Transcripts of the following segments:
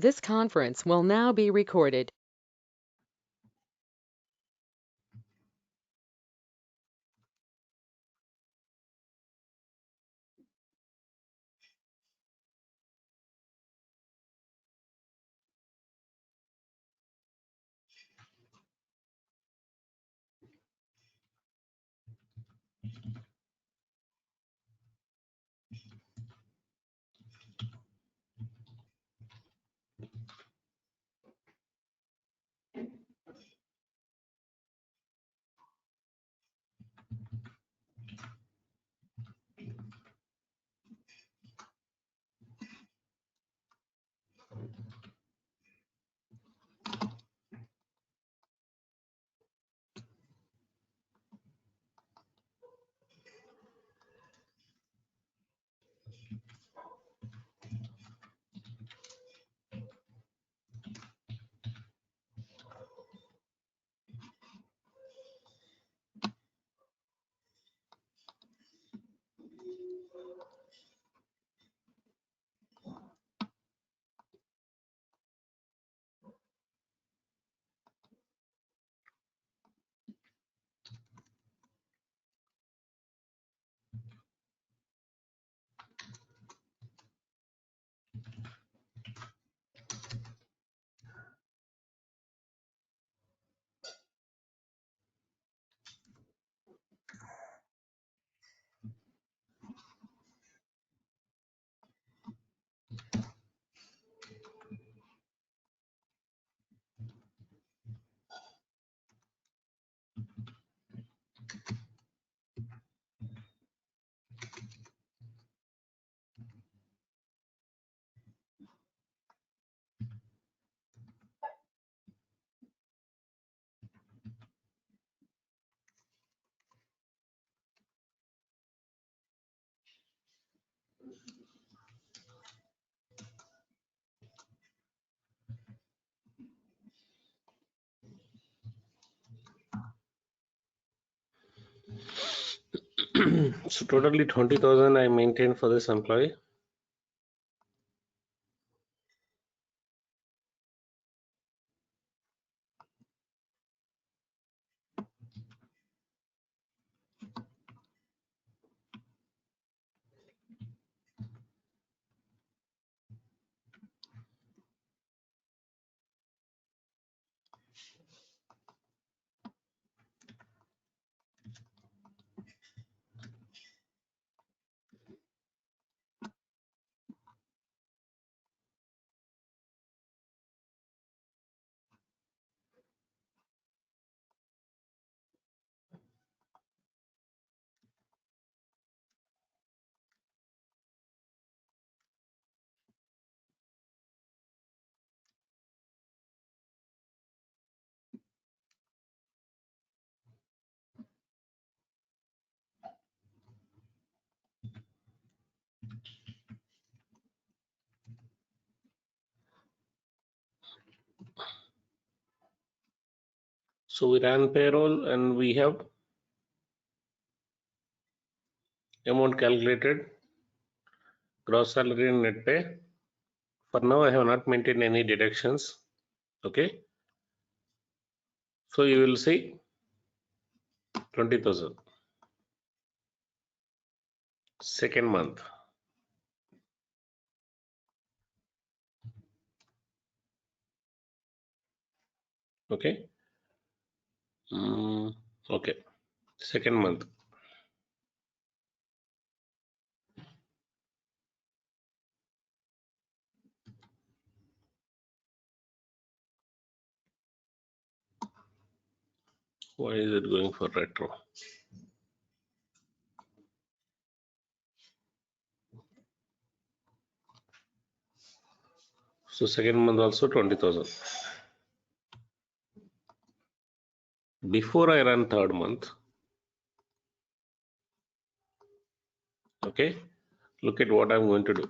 This conference will now be recorded. So totally 20,000 I maintain for this employee. So we ran payroll and we have amount calculated, gross salary and net pay. For now, I have not maintained any deductions. Okay. So you will see 20,000. Second month. Okay. Okay. Second month. Why is it going for retro? So second month also 20,000. Before I run third month, okay, look at what I'm going to do.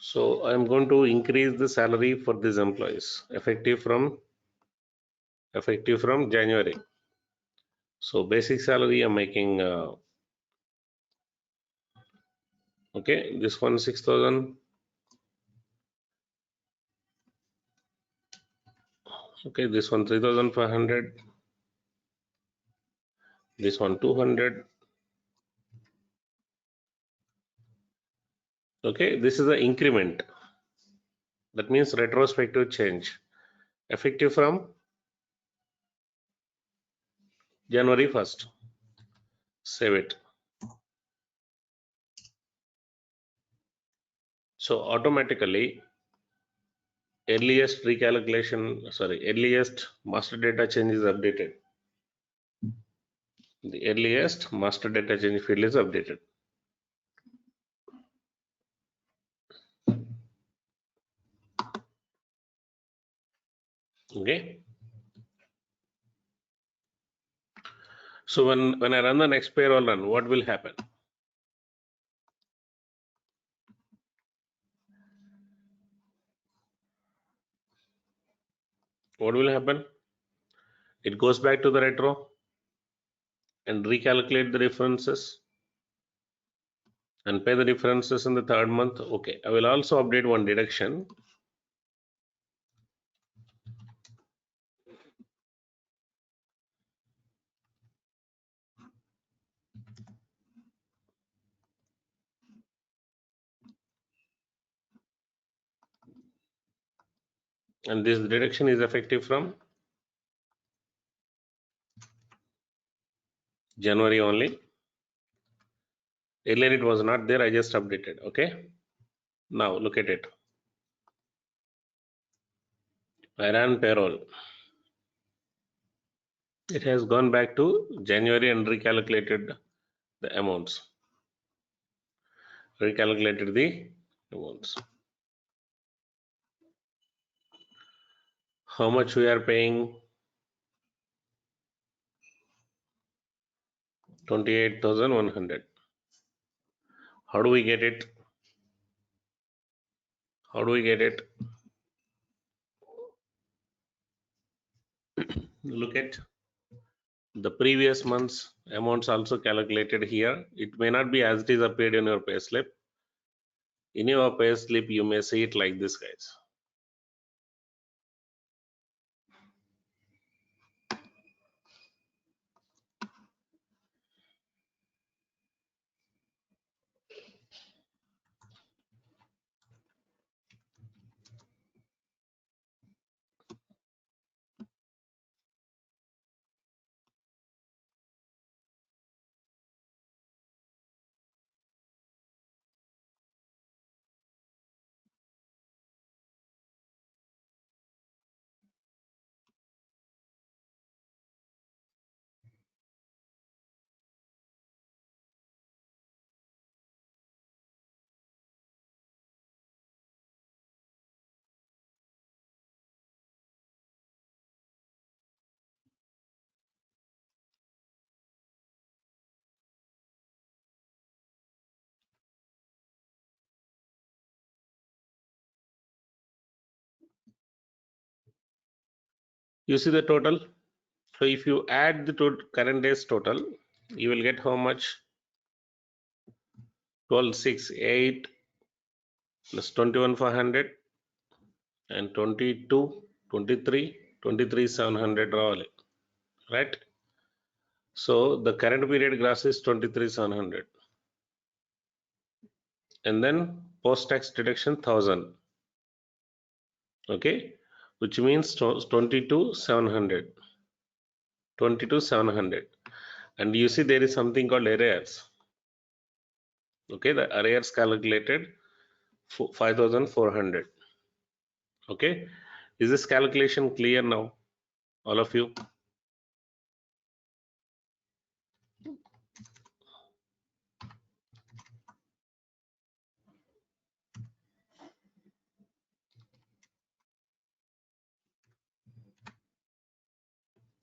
So I'm going to increase the salary for these employees effective from January. So basic salary I'm making okay, this one 6,000. Okay, this one 3,500. This one 200. Okay, this is the increment. That means retrospective change effective from January 1st. Save it. So automatically earliest master data change is updated. The earliest master data change field is updated. Okay. So when I run the next payroll run, what will happen? What will happen? It goes back to the retro and recalculate the differences and pay the differences in the third month. Okay, I will also update one deduction. And this deduction is effective from January only. Earlier it was not there, I just updated. Okay. Now look at it. I ran payroll. It has gone back to January and recalculated the amounts. Recalculated the amounts. How much we are paying? 28,100. How do we get it? How do we get it? Look at the previous month's amounts also calculated here. It may not be as it is appeared in your payslip. In your payslip, you may see it like this, guys. You see the total? So if you add the current day's total, you will get how much? 12,608 plus 21,400 and 22, 23, 23,700 right? So the current period gross is 23,700 and then post-tax deduction 1,000. Okay, which means 22,700. 22,700. And you see there is something called arrears. Okay, the arrears calculated 5,400. Okay, is this calculation clear now, all of you?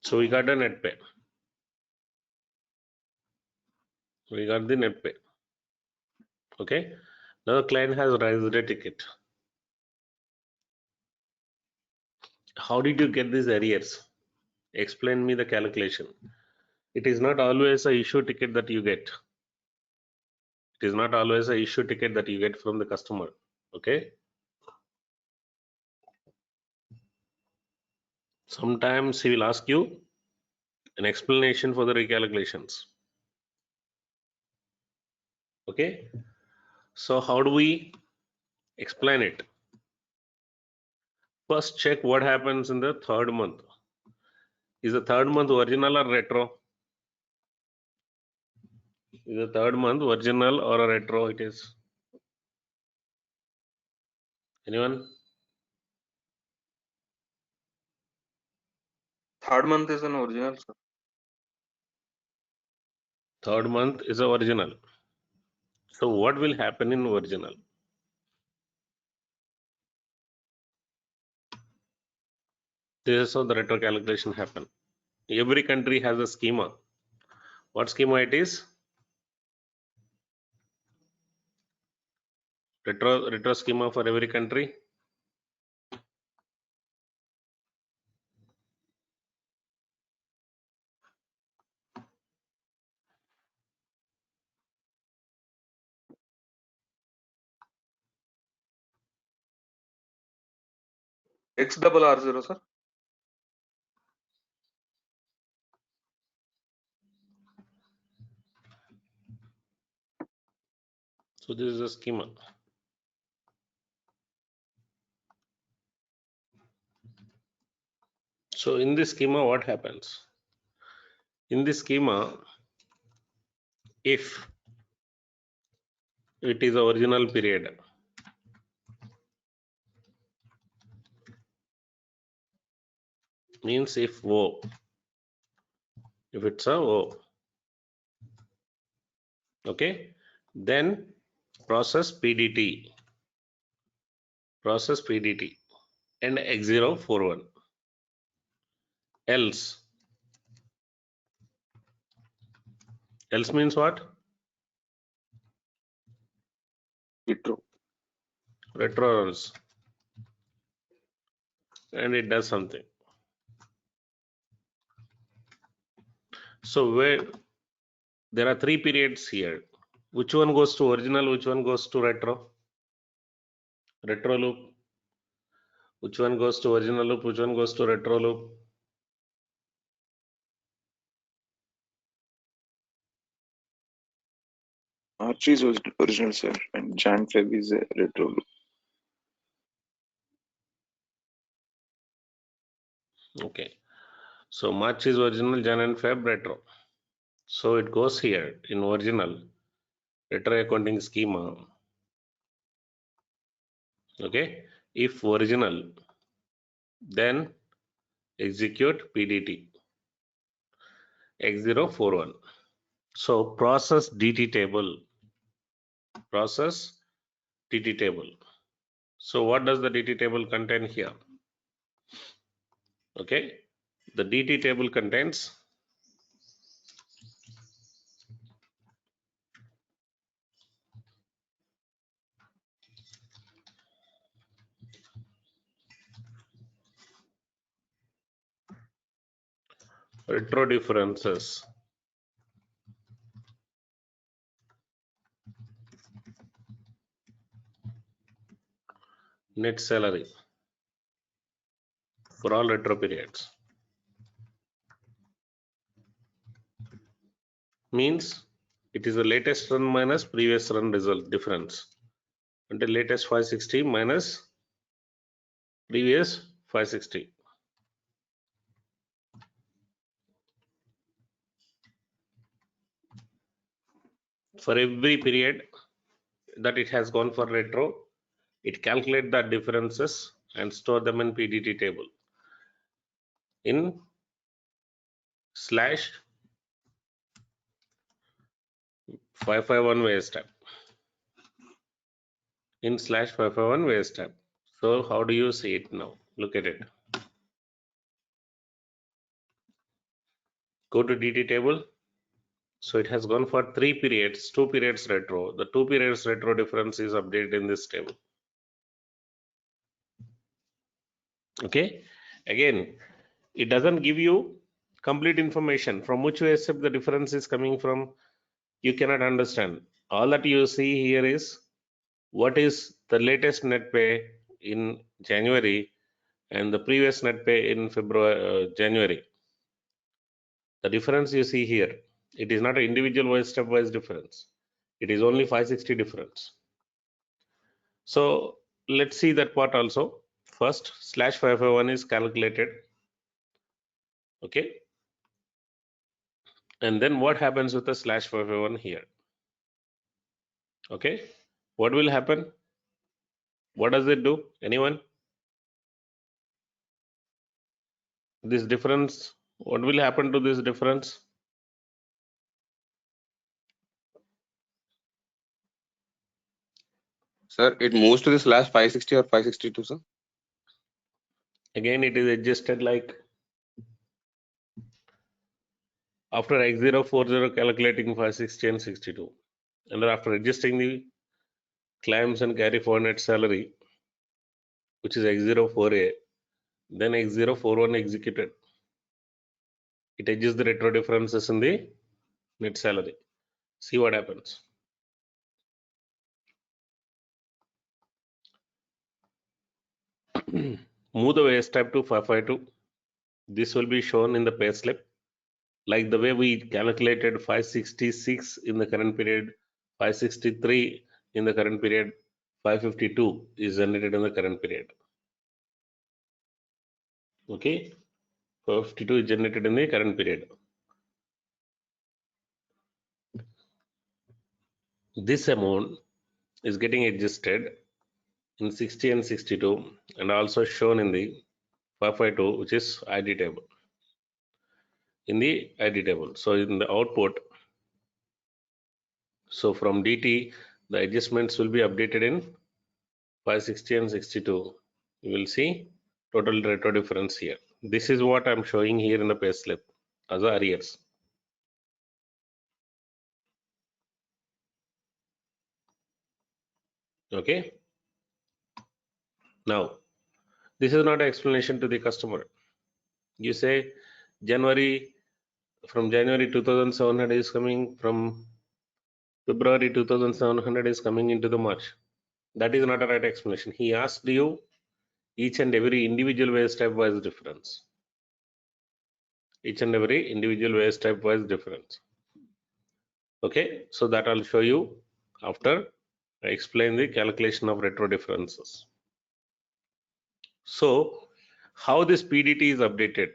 So we got a net pay. We got the net pay. Okay, now the client has raised a ticket. How did you get these arrears? Explain me the calculation. It is not always a issue ticket that you get. It is not always a issue ticket that you get from the customer. Okay. Sometimes he will ask you an explanation for the recalculations. Okay. So how do we explain it? First, check what happens in the third month. Is the third month original or retro? Is the third month original or a retro? It is. Anyone? Third month is an original, sir. Third month is a original. So what will happen in original? This is how the retro calculation happen. Every country has a schema. What schema it is? Retro schema for every country. XRR0, sir. So this is a schema. So in this schema, what happens? In this schema, if it is the original period, means if O, if it's a O, okay, then process PDT and X041. Else means what? Retro runs, and it does something. So where there are three periods here, which one goes to original, which one goes to retro? Retro loop. Which one goes to original loop, which one goes to retro loop? March is original, sir, and Jan Feb is a retro loop. Okay. So March is original, Jan and Feb retro. So it goes here in original retro accounting schema. Okay. If original, then execute PDT X041. So process DT table. Process DT table. So what does the DT table contain here? Okay. The DT table contains retro differences, net salary for all retro periods. Means it is the latest run minus previous run result difference. And the latest 560 minus previous 560. For every period that it has gone for retro, it calculates the differences and store them in PDT table in slash 551 waste tab. In slash 551 waste tab. So how do you see it now? Look at it. Go to DT table. So it has gone for 3 periods, 2 periods retro. The 2 periods retro difference is updated in this table. Okay. Again, it doesn't give you complete information from which way step the difference is coming from. You cannot understand. All that you see here is what is the latest net pay in January and the previous net pay in January. The difference you see here, it is not an individual wise stepwise difference. It is only 560 difference. So let's see that part also. First, slash 551 is calculated. Okay. And then what happens with the slash 551 here? Okay. What will happen? What does it do? Anyone? This difference, what will happen to this difference? Sir, it moves to the slash 560 or 562, sir. Again, it is adjusted like after X040 calculating 560 and 62. And after adjusting the claims and carry forward net salary, which is X04A, then X041 executed. It adjusts the retro differences in the net salary. See what happens. Move the waste type to 552. This will be shown in the pay slip. Like the way we calculated 566 in the current period, 563 in the current period, 552 is generated in the current period. Okay, 552 is generated in the current period. This amount is getting adjusted in 60 and 62 and also shown in the 552, which is ID table. In the ID table. So in the output, so from DT, the adjustments will be updated in 560 and 62. You will see total retro difference here. This is what I'm showing here in the pay slip as arrears. Okay. Now, this is not an explanation to the customer. You say January, from January 2700 is coming, from February 2700 is coming into the March. That is not a right explanation. He asked you each and every individual wage type wise difference. Each and every individual wage type wise difference. Okay, so that I'll show you after I explain the calculation of retro differences. So, how this PDT is updated?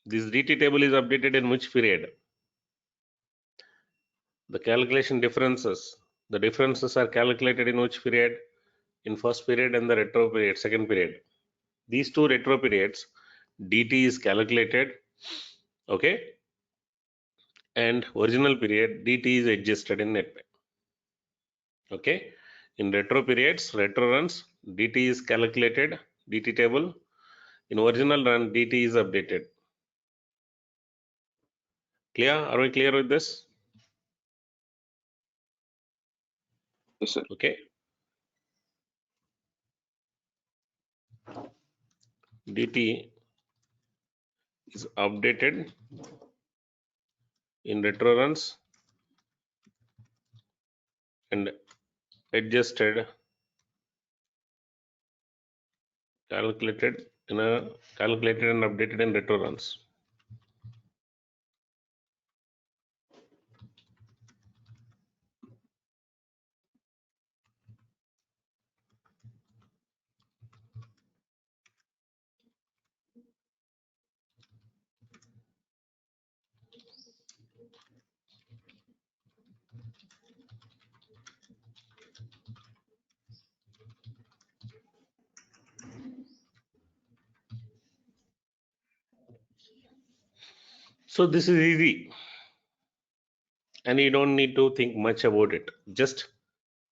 This DT table is updated in which period? The calculation differences. The differences are calculated in which period? In first period and the retro period, second period. These two retro periods, DT is calculated, okay, and original period DT is adjusted in net pay. Okay, in retro periods, retro runs, DT is calculated, DT table. In original run, DT is updated. Clear? Are we clear with this? Yes, sir. Okay. DT is updated in retro runs and adjusted, calculated and updated in retro runs. So this is easy and you don't need to think much about it. Just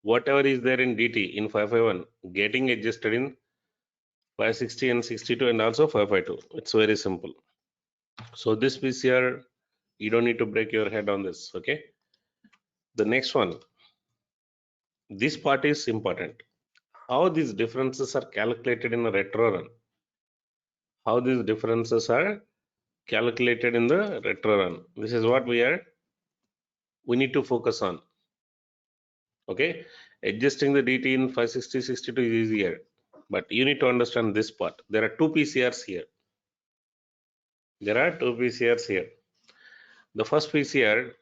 whatever is there in DT in 551 getting adjusted in 560 and 62 and also 552. It's very simple. So this PCR, you don't need to break your head on this. Okay. The next one, this part is important. How these differences are calculated in a retro run. how these differences are calculated in the retro run. This is what we need to focus on. Okay, adjusting the DT in 560/62 is easier, but you need to understand this part. There are two PCRs here. The first PCR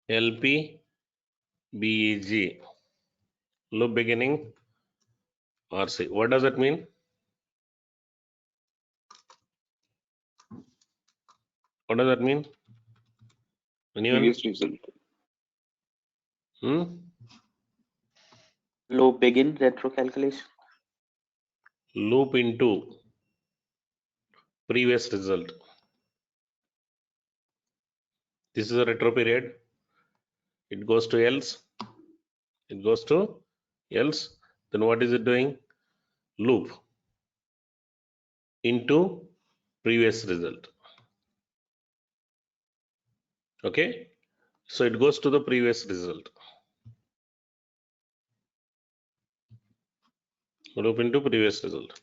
LP BEG, loop beginning RC. What does that mean? What does that mean? Anyone? Previous result. Loop begin retro calculation. Loop into previous result. This is a retro period. It goes to else. It goes to else. Then what is it doing? Loop into previous result. Okay. So it goes to the previous result. Loop into previous result.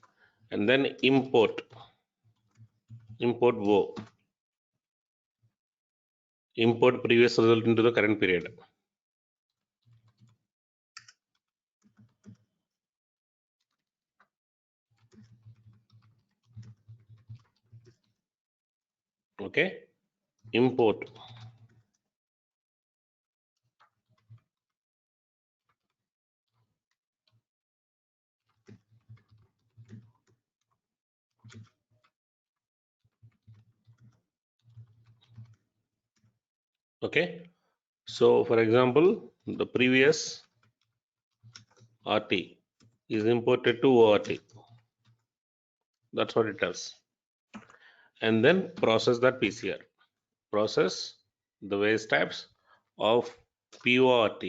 And then import wo. Import previous result into the current period. Okay. Import. Okay. So for example, the previous RT is imported to ORT. That's what it does. And then process that PCR. Process the waste types of PORT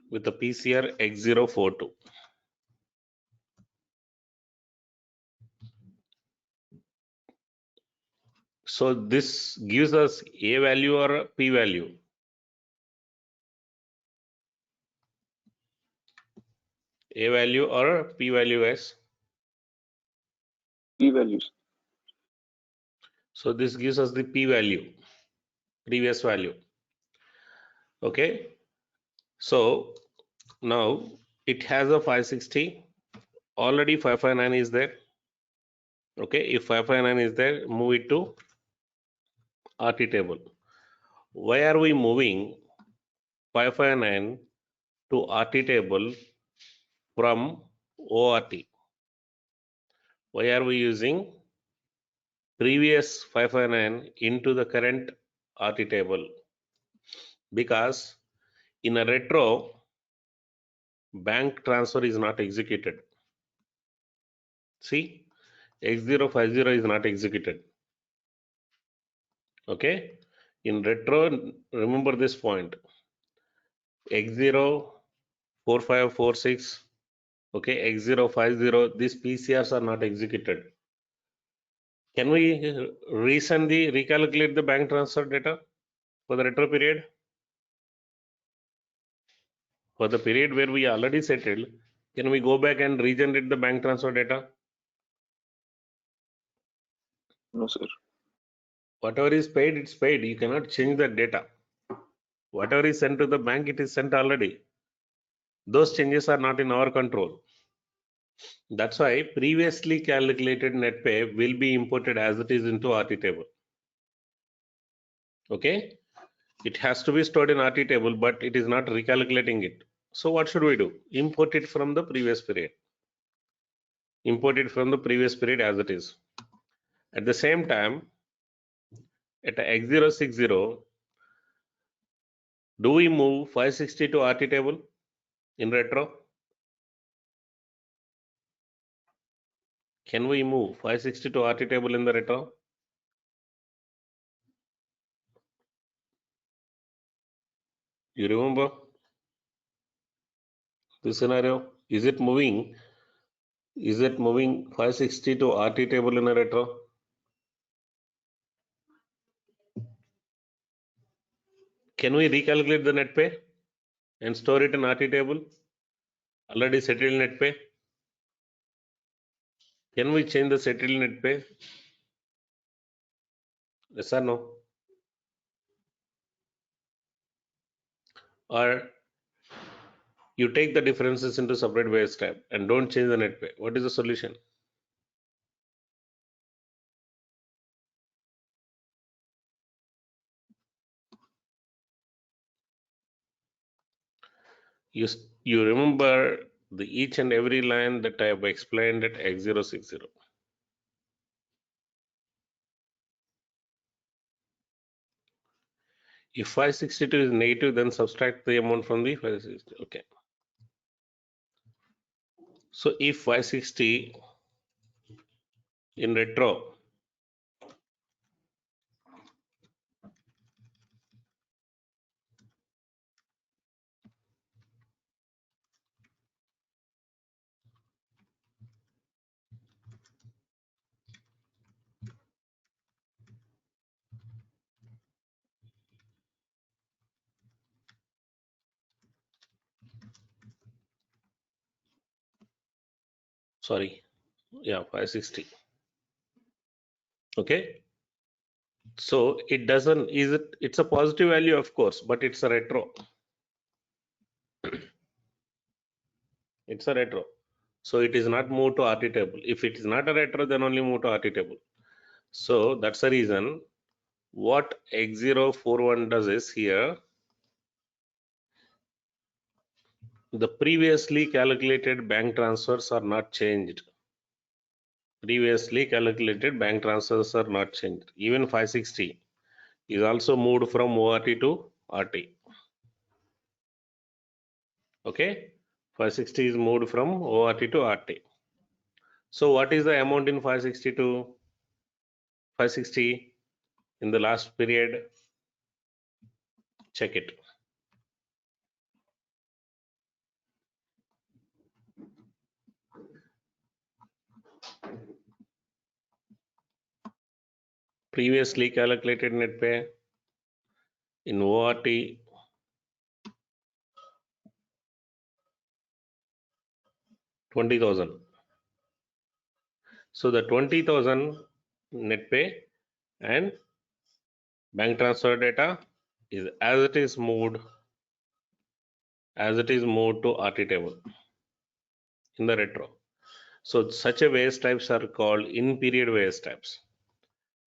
with the PCR X042. So this gives us A value or a P value. A value or a P value, guys. P values. So this gives us the P value, previous value. Okay. So now it has a 560. Already 559 is there. Okay. If 559 is there, move it to RT table. Why are we moving 559 to RT table from ORT? Why are we using previous 559 into the current RT table? Because in a retro, bank transfer is not executed. See, X050 is not executed. Okay. In retro, remember this point. X04546, okay, X050, these PCRs are not executed. Can we recalculate the bank transfer data for the retro period? For the period where we already settled, can we go back and regenerate the bank transfer data? No, sir. Whatever is paid, it's paid. You cannot change that data. Whatever is sent to the bank, it is sent already. Those changes are not in our control. That's why previously calculated net pay will be imported as it is into RT table. Okay. It has to be stored in RT table, but it is not recalculating it. So what should we do? Import it from the previous period. Import it from the previous period as it is. At the same time, at X060, do we move 560 to RT table in retro? Can we move 560 to RT table in the retro? You remember this scenario? Is it moving 560 to RT table in a retro? Can we recalculate the net pay and store it in RT table? Already settled net pay. Can we change the settled net pay? Yes or no? Or you take the differences into separate base type and don't change the net pay. What is the solution? You remember the each and every line that I have explained at X060. If 562 is negative, then subtract the amount from the 560. Okay. So if 560 in retro sorry, yeah, 560. Okay, so it doesn't, it's a positive value, of course, but it's a retro. It's a retro, so it is not moved to RT table. If it is not a retro, then only move to RT table. So that's the reason what X041 does is here the previously calculated bank transfers are not changed. Previously calculated bank transfers are not changed. Even 560 is also moved from ORT to RT. Okay, 560 is moved from ORT to RT. So what is the amount in 562? 560 in the last period? Check it. Previously calculated net pay in ORT 20,000. So the 20,000 net pay and bank transfer data is as it is moved to RT table in the retro. So such a waste types are called in period waste types,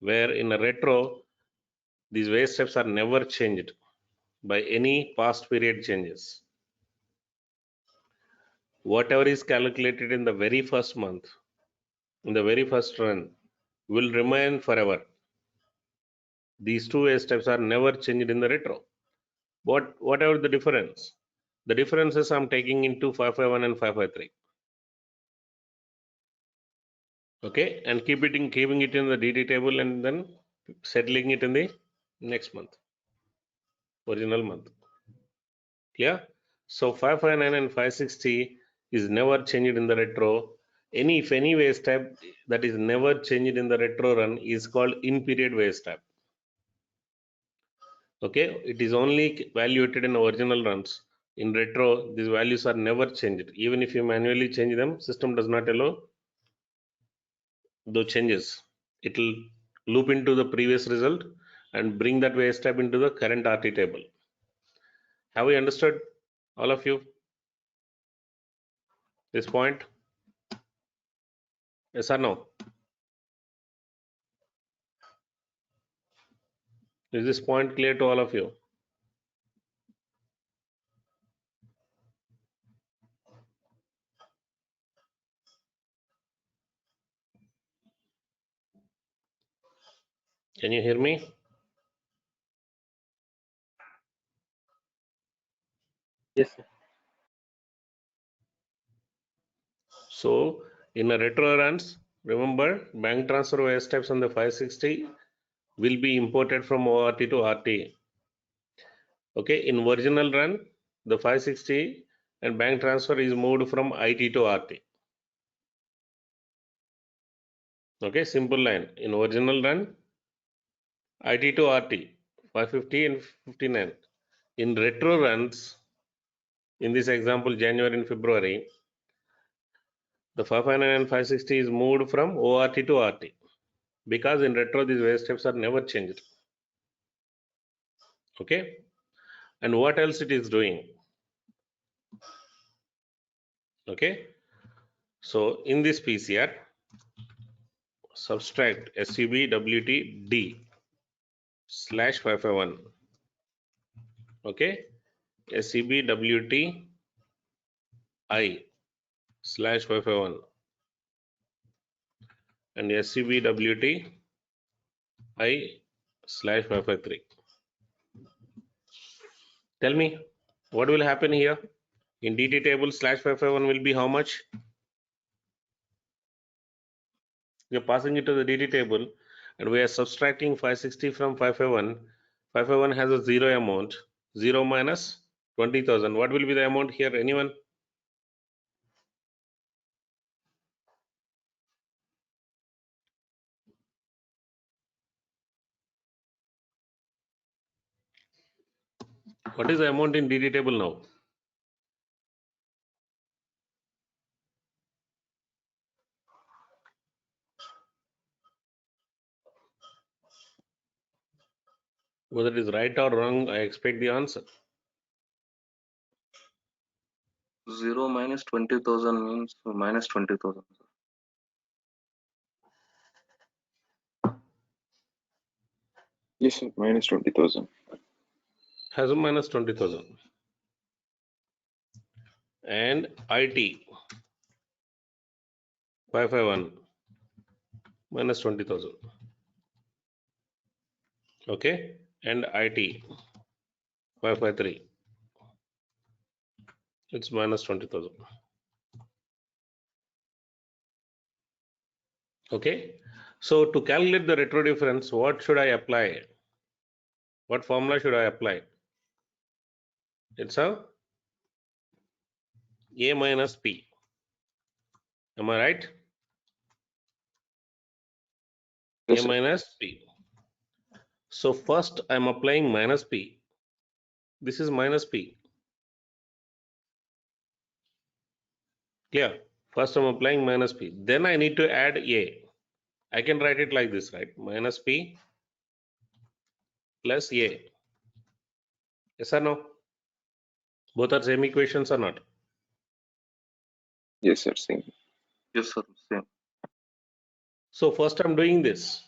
where in a retro these waste types are never changed by any past period changes. Whatever is calculated in the very first month, in the very first run, will remain forever. These two waste types are never changed in the retro. Whatever the difference, the differences I'm taking into 551 and 553. Okay, and keeping it in the DD table and then settling it in the next month, original month. Yeah, so 559 and 560 is never changed in the retro. If any waste type that is never changed in the retro run is called in period waste type. Okay, it is only evaluated in original runs. In retro, these values are never changed. Even if you manually change them, system does not allow those changes. It will loop into the previous result and bring that waste type into the current RT table. Have we understood, all of you, this point? Yes or no? Is this point clear to all of you? Can you hear me? Yes, sir. So in a retro runs, remember bank transfer waste types on the 560 will be imported from ORT to RT. Okay, in original run, the 560 and bank transfer is moved from IT to RT. Okay, simple line. In original run, IT to RT, 550 and 59. in retro runs, in this example, January and February, the 559 and 560 is moved from ORT to RT because in retro these wave steps are never changed. Okay, and what else it is doing? Okay, so in this PCR, subtract SUB WT D / 551. Okay, SUB WT I / 551 and SUB WT I / 553. Tell me what will happen here? In DT table / 551 will be how much? We are passing it to the DT table and we are subtracting 560 from 551. 551 has a zero amount. 0 minus 20,000. What will be the amount here? Anyone? What is the amount in DT table now? Whether it is right or wrong, I expect the answer. 0 minus 20,000 means minus 20,000. Yes, sir. Minus 20,000. Has a minus 20,000. And IT 551 minus 20,000. Okay, and IT 553. It's minus 20,000. Okay, so to calculate the retro difference, what should I apply? What formula should I apply? It's a minus P. Am I right? Yes, A sir. minus P. So first I'm applying minus P. This is minus P. Clear? First I'm applying minus P. Then I need to add A. I can write it like this, right? Minus P plus A. Yes or no? Both are same equations or not? Yes, sir. Same. Yes, sir. Same. So first I'm doing this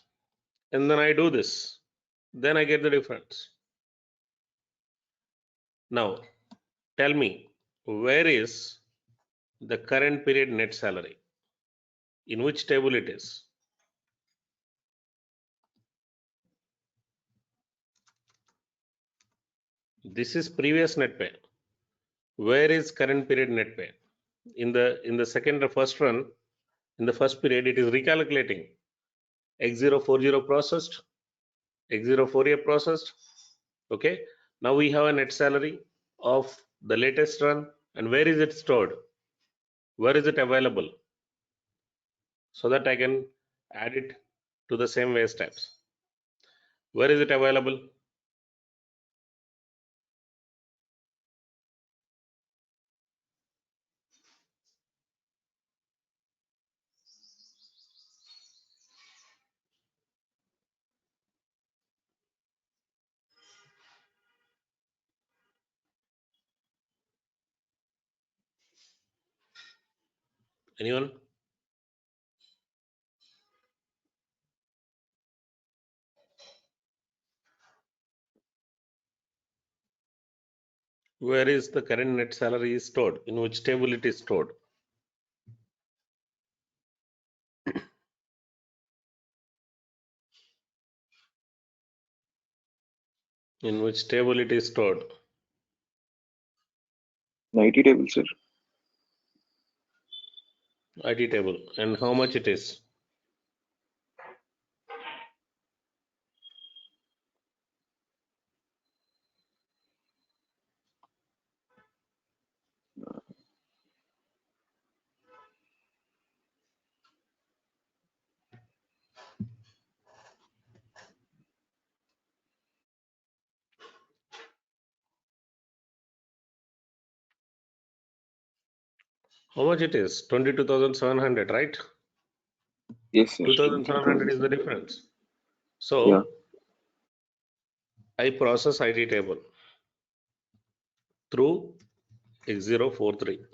and then I do this. Then I get the difference. Now tell me, where is the current period net salary? In which table it is? This is previous net pay. Where is current period net pay? In the second or first run, in the first period, it is recalculating. X040 processed, X048 processed. Okay. Now we have a net salary of the latest run, and where is it stored? Where is it available? So that I can add it to the same waste types. Where is it available? Anyone? Where is the current net salary is stored? In which table it is stored? In which table it is stored? 90 table, sir. IT table. And how much it is? How much it is? 22,700, right? Yes, sir. 2,700 is the difference. So Yeah. I process IT table through X043.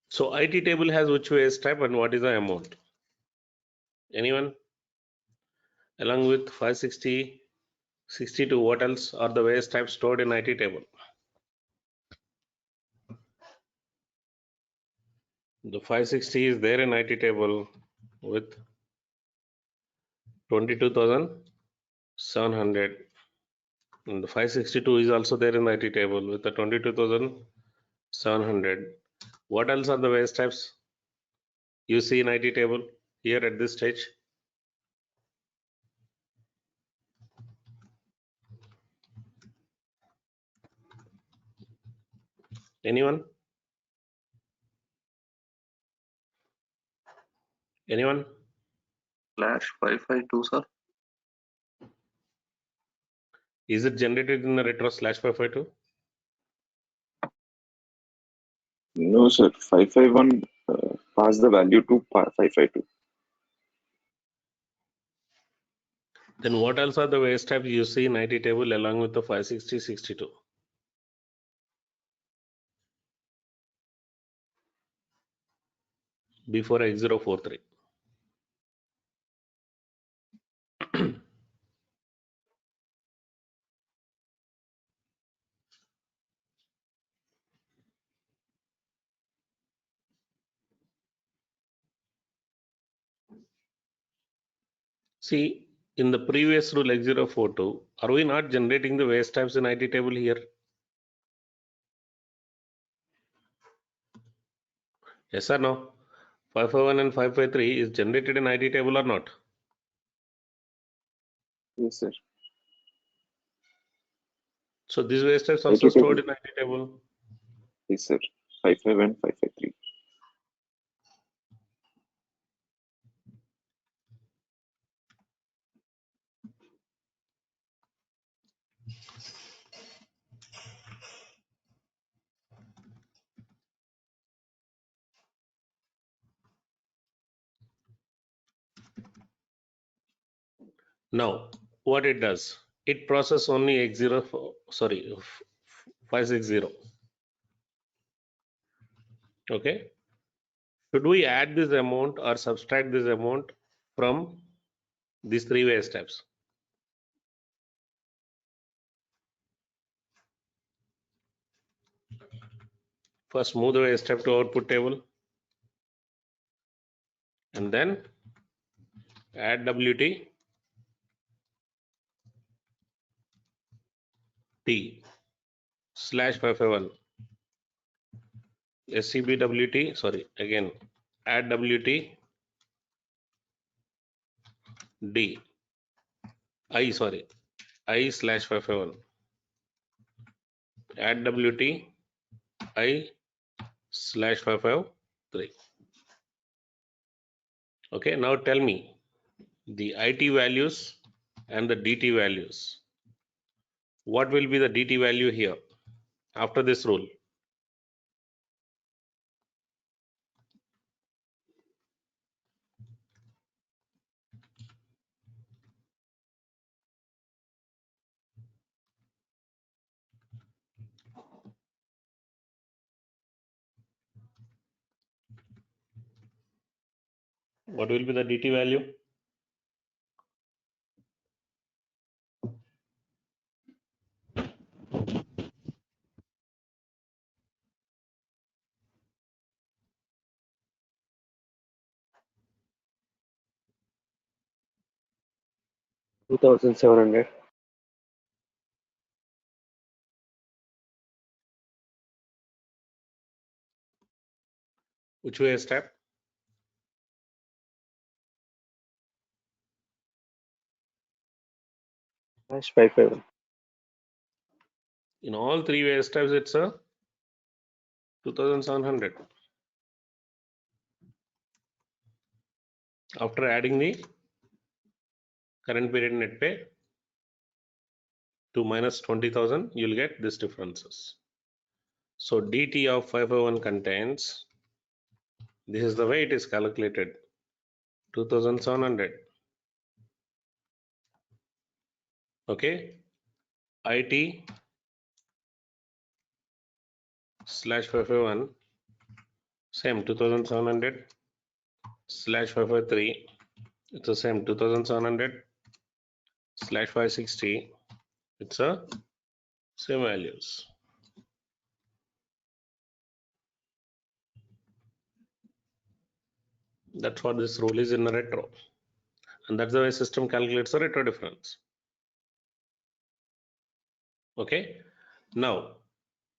So IT table has which waste type and what is the amount? Anyone? Along with 560, 62, what else are the waste types stored in IT table? The 560 is there in IT table with 22,700. And the 562 is also there in the IT table with the 22,700. What else are the waste types you see in IT table here at this stage? Anyone? Anyone? /552, sir. Is it generated in the retro /552? No, sir. 551 pass the value to 552. Then what else are the waste types you see in IT table along with the 560, 62? Before X043. See, in the previous rule X042, are we not generating the waste types in IT table here? Yes or no? 551 and 553 is generated in IT table or not? Yes, sir. So these waste types IT also stored table. in IT table. Yes, sir. 551, 553. Now, what it does, it process only X0, 560. Okay. Should we add this amount or subtract this amount from these three waste types? First, move the waste type to output table and then add WT T /551 SCBWT, sorry, again, add WT D I, sorry, I/551, add WT I/553. Okay, now tell me the IT values and the DT values. What will be the DT value here after this rule? What will be the DT value? $2,700. Which way step? /551. In all three way steps, it's a 2,700. After adding the current period net pay to minus 20,000, you'll get these differences. So dt of 501 contains, this is the way it is calculated, 2700. Okay, it slash 551, same 2700 slash 553, it's the same 2700 slash 560, it's a same values. That's what this rule is in a retro, and that's the way system calculates the retro difference. Okay, now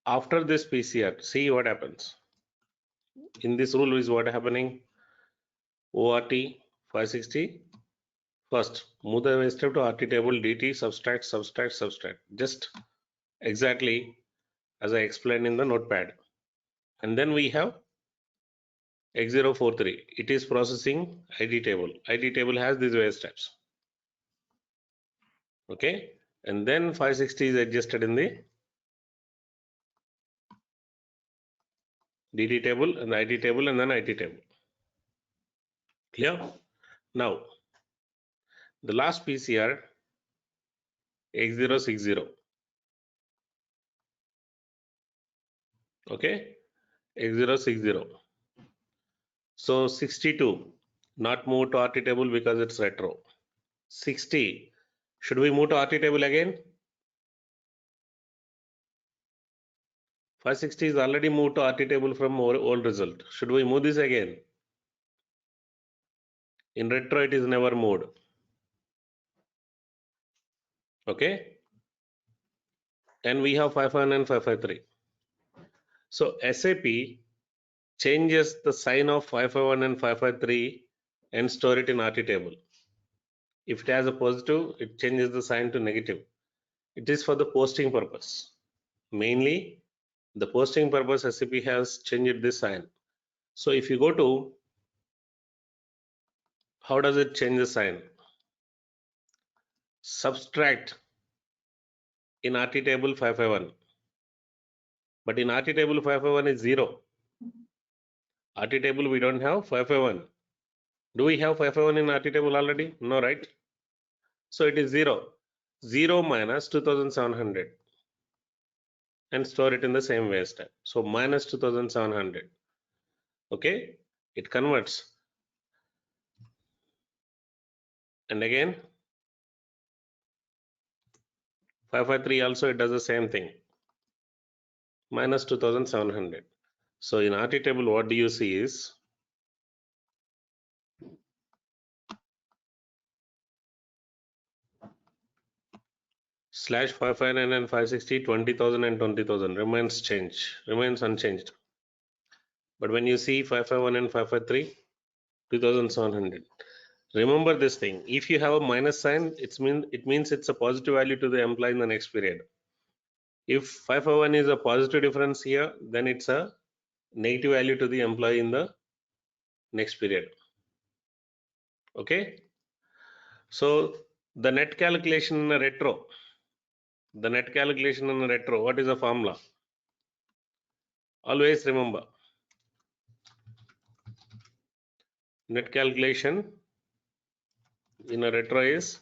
after this PCR, see what happens. In this rule is what happening, ORT 560, first move the step to RT table, DT, subtract, just exactly as I explained in the notepad. And then we have X043, it is processing ID table. ID table has these way steps. Okay, and then 560 is adjusted in the DT table and ID table and then IT table. Clear? Now, the last PCR, X060. Okay, X060. So 62, not move to RT table because it's retro. 60, should we move to RT table again? 560 is already moved to RT table from old result. Should we move this again? In retro, it is never moved. Okay, and we have 551 and 553. So SAP changes the sign of 551 and 553 and store it in RT table. If it has a positive, it changes the sign to negative. It is for the posting purpose. Mainly, the posting purpose SAP has changed this sign. So if you go to, how does it change the sign? Subtract in RT table 551. But in RT table 551 is 0. RT table we don't have 551. Do we have 551 in RT table already? No, right? So it is 0. 0 minus 2700 and store it in the same way step. So minus 2700. Okay, it converts. And again 553 also it does the same thing. Minus 2700. So in RT table what do you see is slash 559 and 560, 20,000 and 20,000 remains unchanged. But when you see 551 and 553, 2700. Remember this thing. If you have a minus sign, it means it's a positive value to the employee in the next period. If 551 is a positive difference here, then it's a negative value to the employee in the next period. Okay. So the net calculation in a retro. The net calculation in a retro. What is the formula? Always remember. Net calculation in a retro is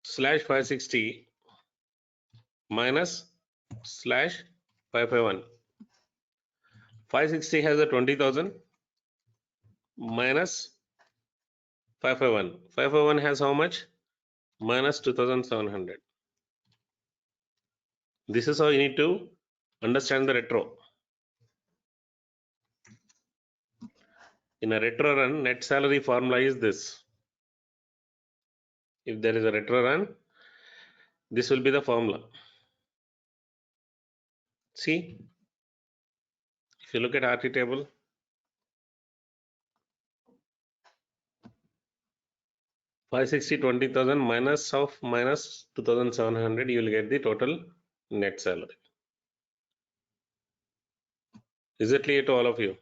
slash 560 minus slash 551. 560 has a 20,000 minus 551. 551 has how much? Minus 2700. This is how you need to understand the retro. In a retro run, net salary formula is this. If there is a retro run, this will be the formula. See, if you look at RT table, $560, 20,000 minus of minus 2,700, you will get the total net salary. Is it clear to all of you?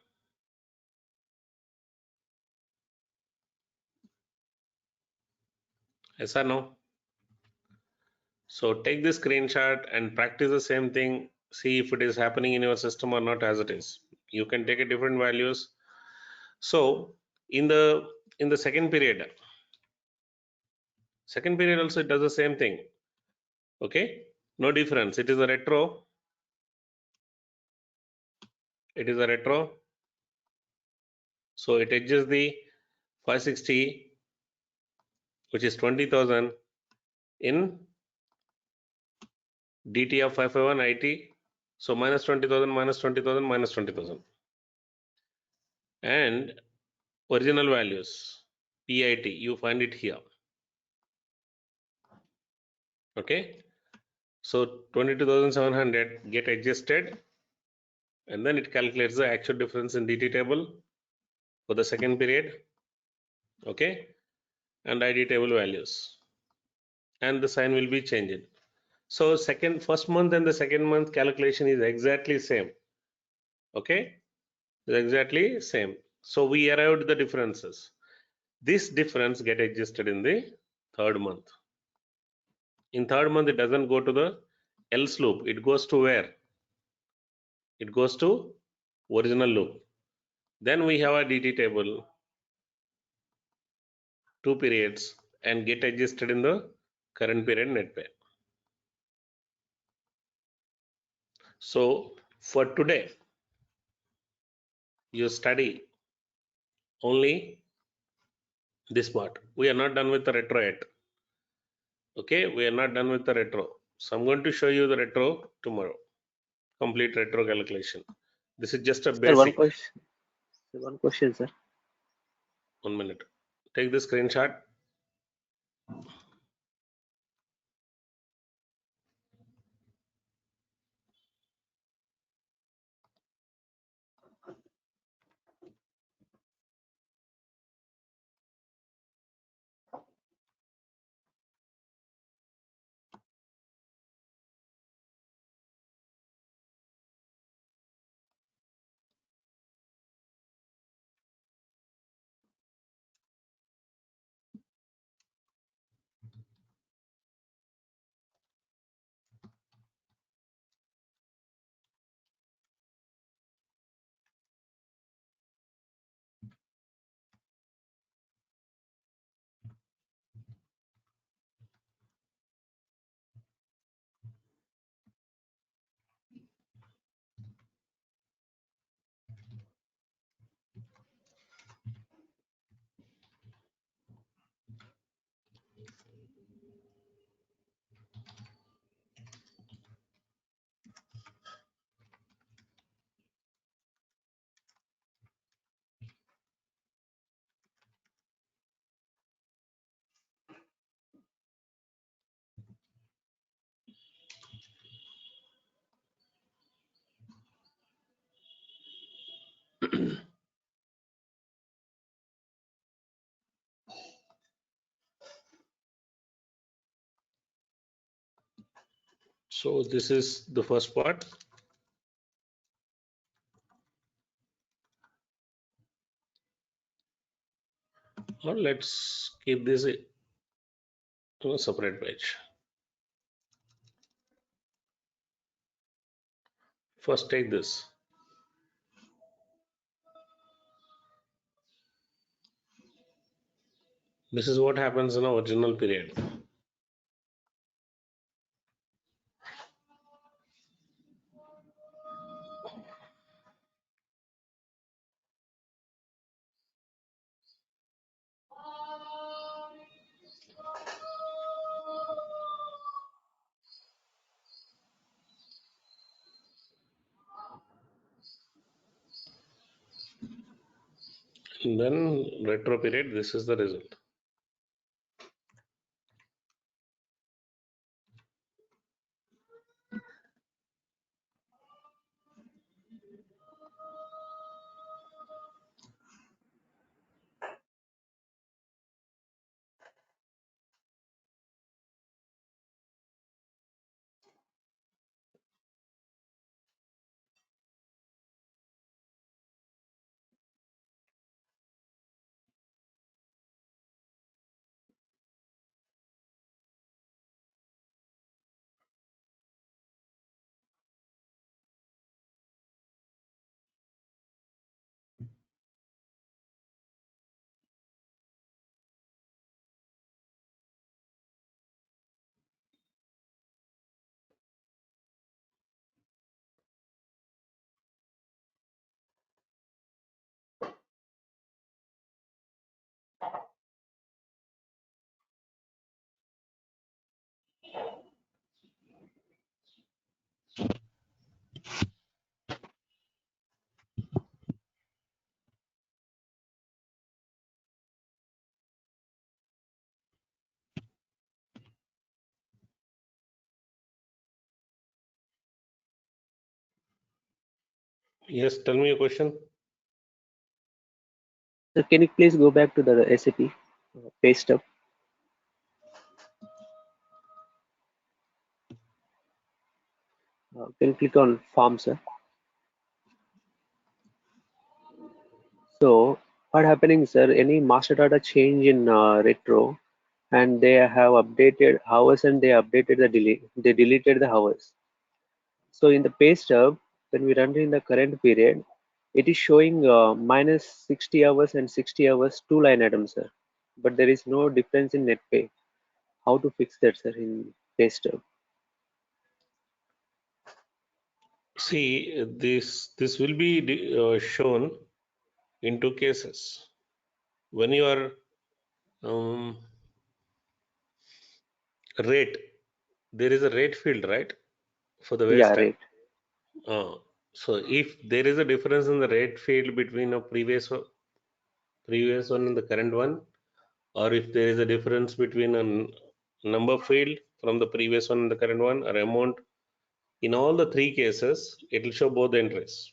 Yes or no? So take this screenshot and practice the same thing see if it is happening in your system or not as it is. You can take a different values. So in the second period also it does the same thing. Okay, no difference. It is a retro. So it edges the 560, which is 20,000 in DT of 551 IT. So minus 20,000, minus 20,000, minus 20,000. And original values, PIT, you find it here. Okay. So 22,700 get adjusted, and then it calculates the actual difference in DT table for the second period. Okay. And ID table values. And the sign will be changed. So first month and the second month calculation is exactly same. Okay. It's exactly same. So we arrived the differences. This difference get adjusted in the third month. In third month, it doesn't go to the else loop. It goes to where? It goes to original loop. Then we have a DT table, 2 periods, and get adjusted in the current period net pay. So for today, you study only this part. We are not done with the retro yet. Okay, we are not done with the retro. So I'm going to show you the retro tomorrow. Complete retro calculation. This is just a Sir, basic. one question, sir. 1 minute. Take the screenshot. So this is the first part. Or let's keep this to a separate page. First take this. This is what happens in our original period. And then retro period, this is the result. Yes, tell me your question. So can you please go back to the SAP pay stub? Can you click on form, sir? So what happening, sir? Any master data change in retro, and they have updated hours and they updated the delete. They deleted the hours. So in the pay stub, when we run in the current period, it is showing minus 60 hours and 60 hours, two line items, sir. But there is no difference in net pay. How to fix that, sir, in pay stub? See, this will be shown in two cases. When you are rate, there is a rate field, right, for the waste Yeah, time. right. So if there is a difference in the rate field between a previous one and the current one, or if there is a difference between a number field from the previous one and the current one, or amount, in all the three cases, it will show both the entries.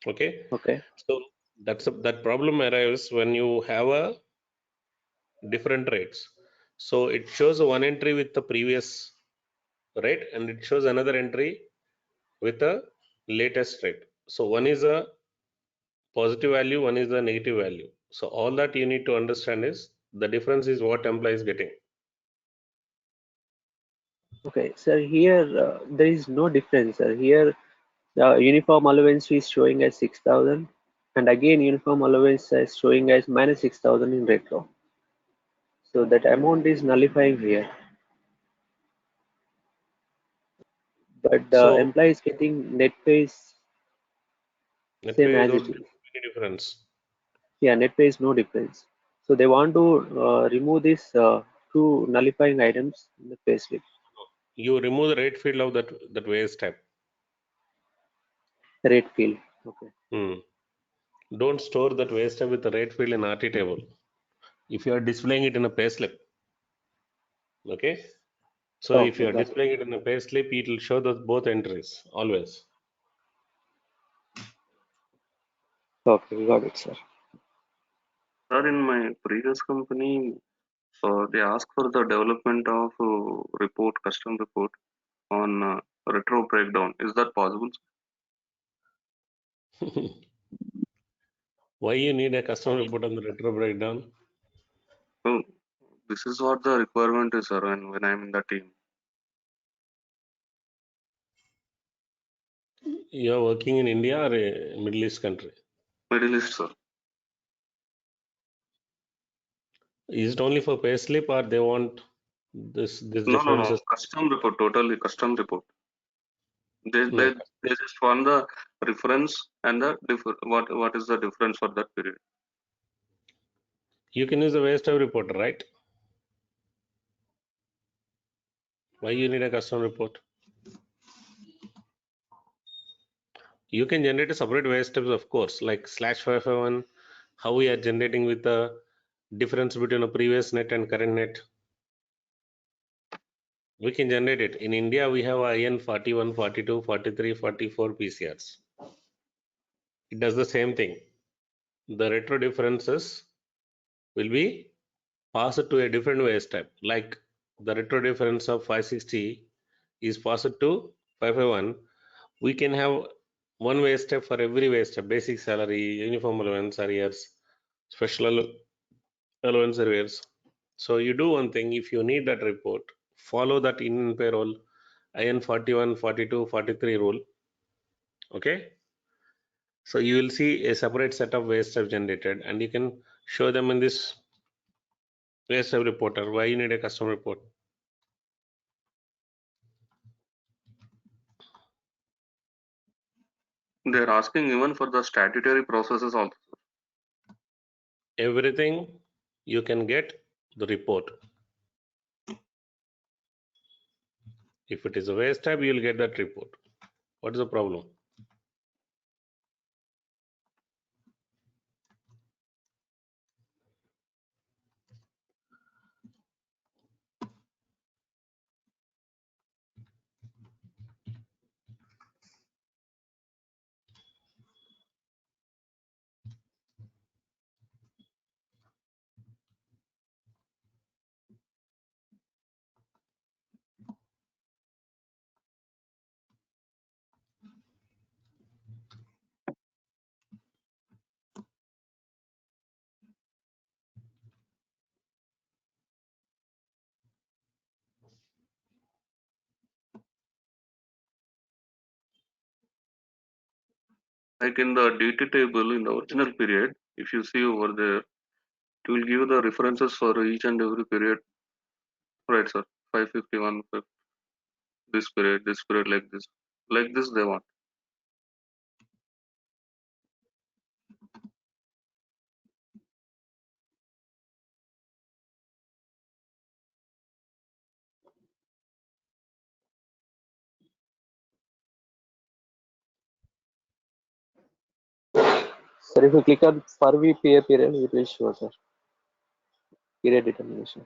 Okay, Okay. so that problem arrives when you have a different rates. So it shows one entry with the previous rate, and it shows another entry with a latest rate. So one is a positive value, one is the negative value. So all that you need to understand is the difference is what employee is getting. Okay, sir. Here there is no difference, sir. Here the uniform allowance is showing as 6,000, and again uniform allowance is showing as minus 6,000 in retro. So that amount is nullifying here, but the So employee is getting net pay is net same pay as it don't is. any difference. Yeah, net pay is no difference. So they want to remove this two nullifying items in the payslip. You remove the rate field of that waste type. Rate field. Okay. Don't store that waste type with the rate field in RT table. If you are displaying it in a payslip, okay. So if Okay, you are got it. displaying it in a payslip, it will show the both entries always. Okay, got it, sir. Sir, in my previous company, they asked for the development of report, custom report on retro breakdown. Is that possible? Why you need a custom report on the retro breakdown? So this is what the requirement is, sir, when I'm in the team. You are working in India or a Middle East country? Middle East, sir. Is it only for payslip or they want this No. differences? Custom report, totally custom report. They, No, they, they just want the reference and the what is the difference for that period. you can use a waste type report, right? Why you need a custom report? You can generate a separate waste types, of course, like /551, how we are generating with the difference between a previous net and current net. We can generate it. In India, we have IN 41, 42, 43, 44 PCRs. It does the same thing. The retro differences will be passed to a different waste type. Like the retro difference of 560 is passed to 551. We can have one waste type for every waste type: basic salary, uniform allowance arrears, special allowance arrears. So you do one thing: if you need that report, follow that in payroll IN 41, 42, 43 rule. Okay. So you will see a separate set of waste type generated, and you can show them in this waste type reporter. Why you need a custom report? They're asking even for the statutory processes also. Everything you can get the report. If it is a waste type, you will get that report. What is the problem? Like in the DT table in the original period, if you see over there, it will give the references for each and every period. Right, sir. 551, this period like this. Like this they want. Sir, if you click on per week pay period, it will show, sir. Period determination.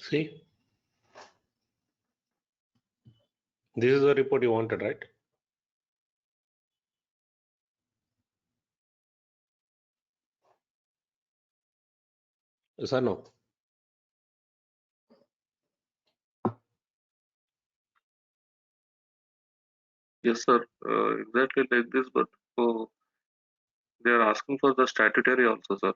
See, this is the report you wanted, right? Yes or no? Yes, sir. Exactly like this, but they are asking for the statutory also, sir.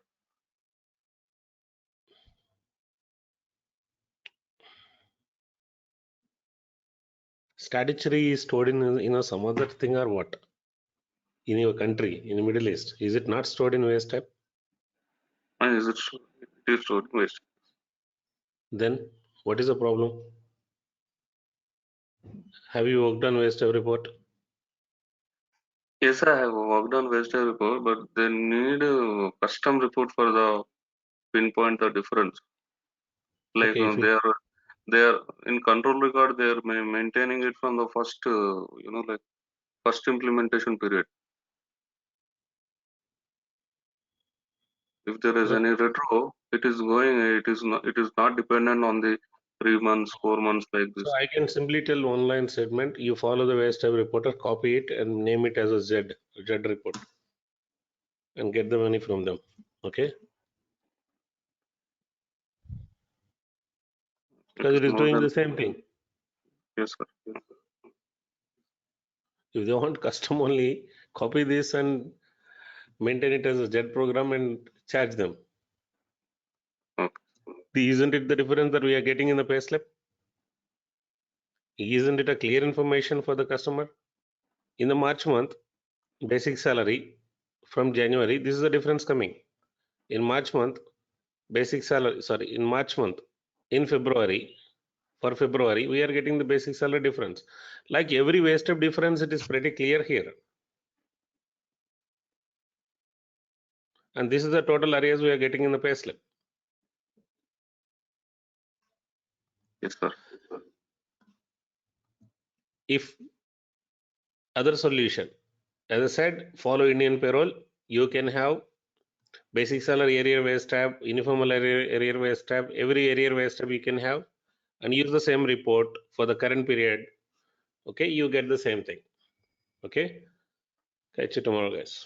Statutory is stored in some other thing or what? In your country, in the Middle East, is it not stored in waste type? And it is stored in waste. Then what is the problem? Have you worked on waste type report? Yes, I have worked on waste report, but they need a custom report for the pinpoint the difference. Like Okay, if you they are in control record, they are maintaining it from the first, like first implementation period. If there is no, any retro, it is going. It is not dependent on the 3 months, 4 months like so this. I can simply tell one line statement, you follow the waste type reporter, copy it and name it as a Z report and get the money from them. Okay, It because is it is more doing than the same thing. yes, sir. If they want custom only, copy this and maintain it as a Z program and charge them. Okay. Isn't it the difference that we are getting in the payslip? Isn't it a clear information for the customer? In the March month, basic salary from January, this is the difference coming. In March month, basic salary, sorry, in March month, in February, for February, we are getting the basic salary difference. Like every wage step difference, it is pretty clear here. And this is the total arrears we are getting in the payslip. Yes, sir. If other solution, as I said, follow Indian payroll, you can have basic salary arrear wage tab, uniform arrear wage tab, every arrear wage tab you can have and use the same report for the current period. Okay, you get the same thing. Okay, catch you tomorrow, guys.